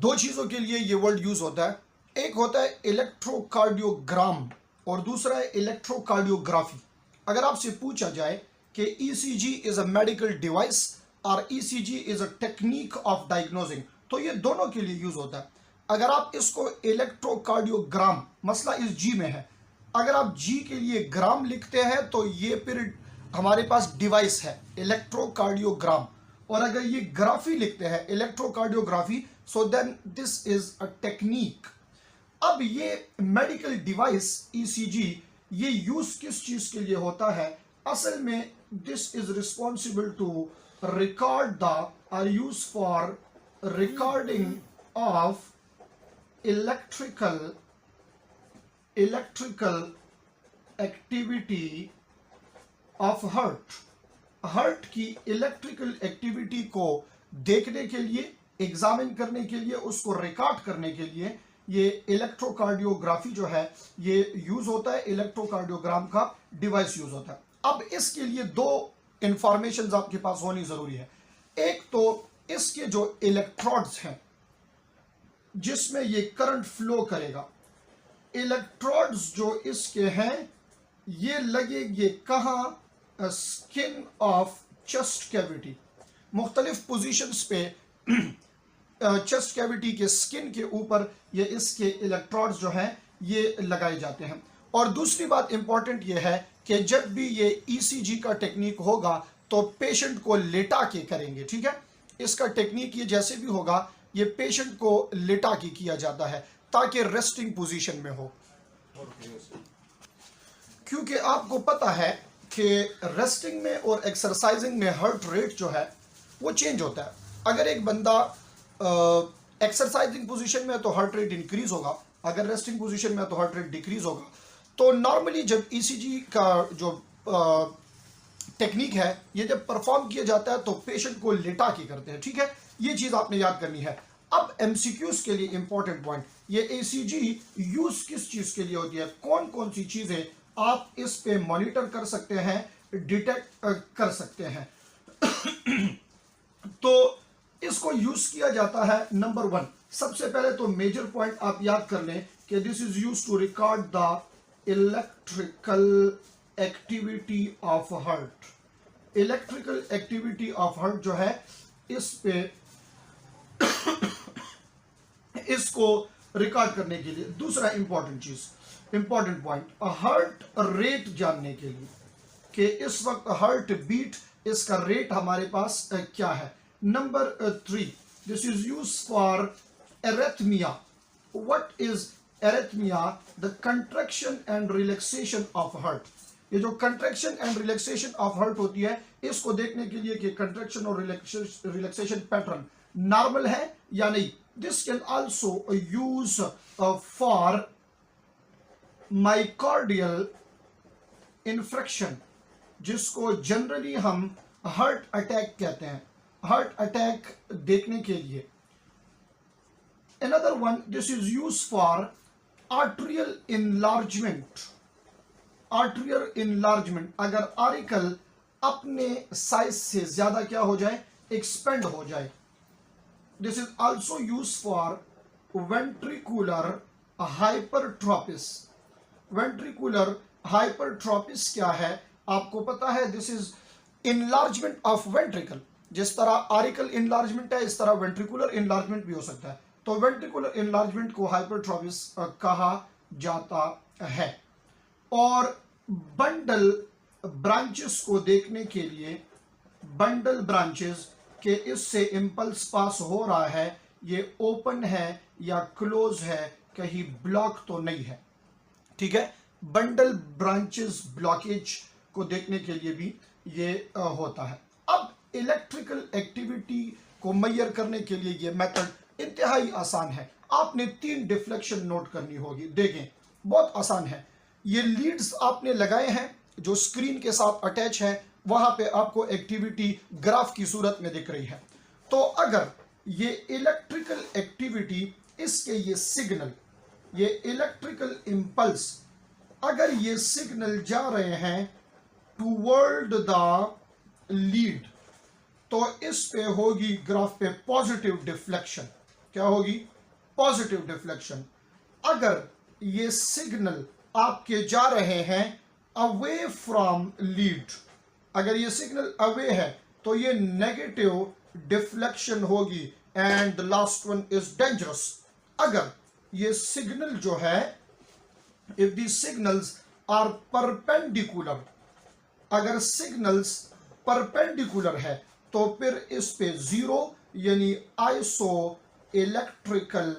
दो चीज़ों के लिए ये वर्ड यूज़ होता है, एक होता है इलेक्ट्रोकार्डियोग्राम और दूसरा है इलेक्ट्रोकार्डियोग्राफी। अगर आपसे पूछा जाए कि ECG is a medical device और ECG is a technique of diagnosing, तो ये दोनों के लिए यूज़ होता है। अगर आप इसको इलेक्ट्रोकार्डियोग्राम, मसला इस जी में है, अगर आप जी के लिए ग्राम लिखते हैं तो ये फिर हमारे पास डिवाइस है इलेक्ट्रोकार्डियोग्राम, और अगर ये ग्राफी लिखते हैं electrocardiography, so then this is a technique. अब ये मेडिकल डिवाइस ईसीजी ये यूज किस चीज के लिए होता है? असल में this is responsible to record the are use for recording of electrical activity of heart की इलेक्ट्रिकल एक्टिविटी को देखने के लिए, एग्जामिन करने के लिए, उसको रिकॉर्ड करने के लिए ये इलेक्ट्रोकार्डियोग्राफी जो है ये यूज होता है, इलेक्ट्रोकार्डियोग्राम का डिवाइस यूज होता है। अब इसके लिए दो इंफॉर्मेशन आपके पास होनी जरूरी है। एक तो इसके जो इलेक्ट्रोड्स हैं जिसमें ये करंट फ्लो करेगा, इलेक्ट्रोड्स जो इसके हैं ये लगेंगे कहाँ? स्किन ऑफ चेस्ट कैविटी, मुख्तलिफ पोजीशंस पे चेस्ट कैविटी के स्किन के ऊपर ये इसके इलेक्ट्रोड्स जो हैं ये लगाए जाते हैं। और दूसरी बात इंपॉर्टेंट ये है कि जब भी ये ईसीजी का टेक्निक होगा तो पेशेंट को लेटा के करेंगे, ठीक है? इसका टेक्निक ये जैसे भी होगा ये पेशेंट को लेटा के किया जाता है ताकि रेस्टिंग पोजीशन में हो, क्योंकि आपको पता है कि रेस्टिंग में और एक्सरसाइजिंग में हार्ट रेट जो है वो चेंज होता है। अगर एक बंदा एक्सरसाइजिंग पोजीशन में है तो हार्ट रेट इंक्रीज होगा, अगर रेस्टिंग पोजीशन में है तो हार्ट रेट डिक्रीज होगा। तो नॉर्मली जब ईसीजी का जो टेक्निक है ये जब परफॉर्म किया जाता है तो पेशेंट को लेटा के करते हैं, ठीक है? ये चीज़ आपने याद करनी है। अब एमसीक्यूज के लिए इंपॉर्टेंट पॉइंट, ये ईसीजी यूज किस चीज के लिए होती है, कौन कौन सी चीजें आप इस पे मॉनिटर कर सकते हैं, डिटेक्ट कर सकते हैं। तो इसको यूज किया जाता है, नंबर 1, सबसे पहले तो मेजर पॉइंट आप याद कर लें कि this is use to record the electrical activity of heart. Electrical activity of heart जो है इस पे इसको रिकॉर्ड करने के लिए। दूसरा इंपॉर्टेंट पॉइंट, हार्ट रेट जानने के लिए कि इस वक्त हार्ट बीट, इसका रेट हमारे पास क्या है। Number 3, this is use for arrhythmia. What is arrhythmia? The contraction and relaxation of heart. ये जो contraction and relaxation of heart होती है इसको देखने के लिए कि कंट्रैक्शन और रिलैक्सेशन पैटर्न नॉर्मल है या नहीं। This can also use for myocardial infarction, जिसको जनरली हम हार्ट अटैक कहते हैं, हार्ट अटैक देखने के लिए। Another one, this is used for arterial enlargement. Arterial enlargement, अगर आर्टिकल अपने साइज से ज्यादा क्या हो जाए? एक्सपेंड हो जाए। This is also use for ventricular hypertrophies. Ventricular hypertrophies क्या है आपको पता है? This is enlargement of ventricle. जिस तरह आर्टिकल इनलार्जमेंट है इस तरह वेंट्रिकुलर इनलार्जमेंट भी हो सकता है। तो वेंट्रिकुलर इनलार्जमेंट को हाइपरट्रोपिस कहा जाता है। और बंडल ब्रांचेस को देखने के लिए, बंडल ब्रांचेस के इससे इंपल्स पास हो रहा है, ये ओपन है या क्लोज है, कहीं ब्लॉक तो नहीं है, ठीक है? बंडल ब्रांचेस ब्लॉकेज को देखने के लिए भी ये होता है। अब इलेक्ट्रिकल एक्टिविटी को मेजर करने के लिए ये मेथड इंतहाई आसान है। आपने 3 डिफ्लेक्शन नोट करनी होगी। देखें बहुत आसान है। ये लीड्स आपने लगाए हैं जो स्क्रीन के साथ अटैच है, वहां पे आपको एक्टिविटी ग्राफ की सूरत में दिख रही है। तो अगर ये इलेक्ट्रिकल एक्टिविटी, इसके ये सिग्नल, ये इलेक्ट्रिकल इंपल्स, अगर ये सिग्नल जा रहे हैं टूवर्ड द लीड तो इस पे होगी ग्राफ पे पॉजिटिव डिफ्लेक्शन। क्या होगी, पॉजिटिव डिफ्लेक्शन। अगर ये सिग्नल आपके जा रहे हैं अवे फ्रॉम लीड, अगर ये सिग्नल अवे है तो ये नेगेटिव डिफ्लेक्शन होगी। And the last one is dangerous. अगर ये सिग्नल जो है, if the signals are perpendicular, अगर सिग्नल्स परपेंडिकुलर है तो फिर इस पे जीरो यानी आइसो इलेक्ट्रिकल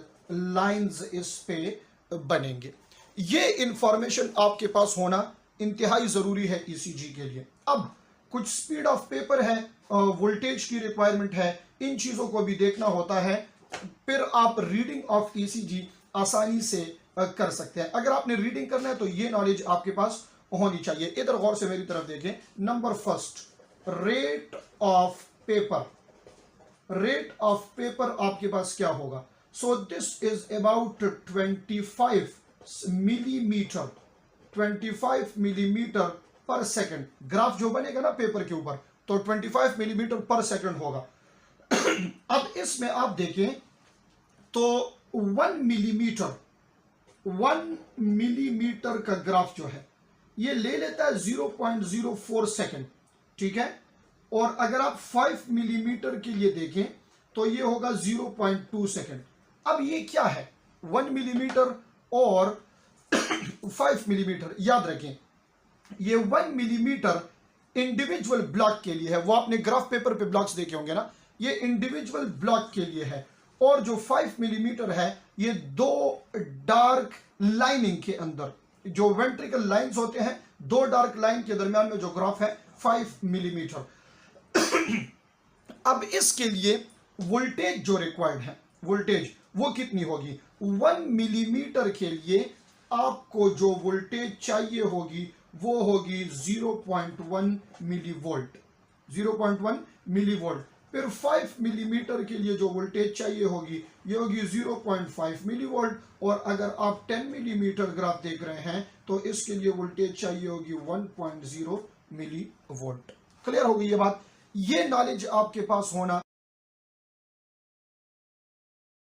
लाइंस इस पे बनेंगे। ये इंफॉर्मेशन आपके पास होना इंतहाई जरूरी है ईसीजी के लिए। अब कुछ स्पीड ऑफ पेपर है, वोल्टेज की रिक्वायरमेंट है, इन चीजों को भी देखना होता है, फिर आप रीडिंग ऑफ ईसीजी आसानी से कर सकते हैं। अगर आपने रीडिंग करना है तो ये नॉलेज आपके पास होनी चाहिए। इधर गौर से मेरी तरफ देखें। Number first, rate of paper. Rate of paper आपके पास क्या होगा? So this is about 25 millimetre, 25 millimetre पर सेकंड। ग्राफ जो बनेगा ना पेपर के ऊपर, तो 25 मिलीमीटर पर सेकंड होगा। अब इसमें आप देखें तो 1 मिलीमीटर का ग्राफ जो है ये ले लेता है 0.04 सेकंड, ठीक है। और अगर आप 5 मिलीमीटर के लिए देखें तो ये होगा 0.2 सेकंड। अब ये क्या है, 1 मिलीमीटर और 5 मिलीमीटर। याद रखें ये 1 मिलीमीटर इंडिविजुअल ब्लॉक के लिए है, वो आपने ग्राफ पेपर पे ब्लॉक्स देखे होंगे ना, ये इंडिविजुअल ब्लॉक के लिए है। और जो 5 मिलीमीटर है ये दो डार्क लाइनिंग के अंदर, जो वेंट्रिकल लाइंस होते हैं, दो डार्क लाइन के दरमियान में जो ग्राफ है 5 मिलीमीटर। अब इसके लिए वोल्टेज जो रिक्वायर्ड है, वोल्टेज वो कितनी होगी? 1 मिलीमीटर के लिए आपको जो वोल्टेज चाहिए होगी वो होगी 0.1 मिलीवोल्ट, 0.1 मिलीवोल्ट। फिर 5 मिलीमीटर के लिए जो वोल्टेज चाहिए होगी ये होगी 0.5 मिलीवोल्ट। और अगर आप 10 मिलीमीटर ग्राफ देख रहे हैं तो इसके लिए वोल्टेज चाहिए होगी 1.0 मिलीवोल्ट। क्लियर हो गई ये बात? ये नॉलेज आपके पास होना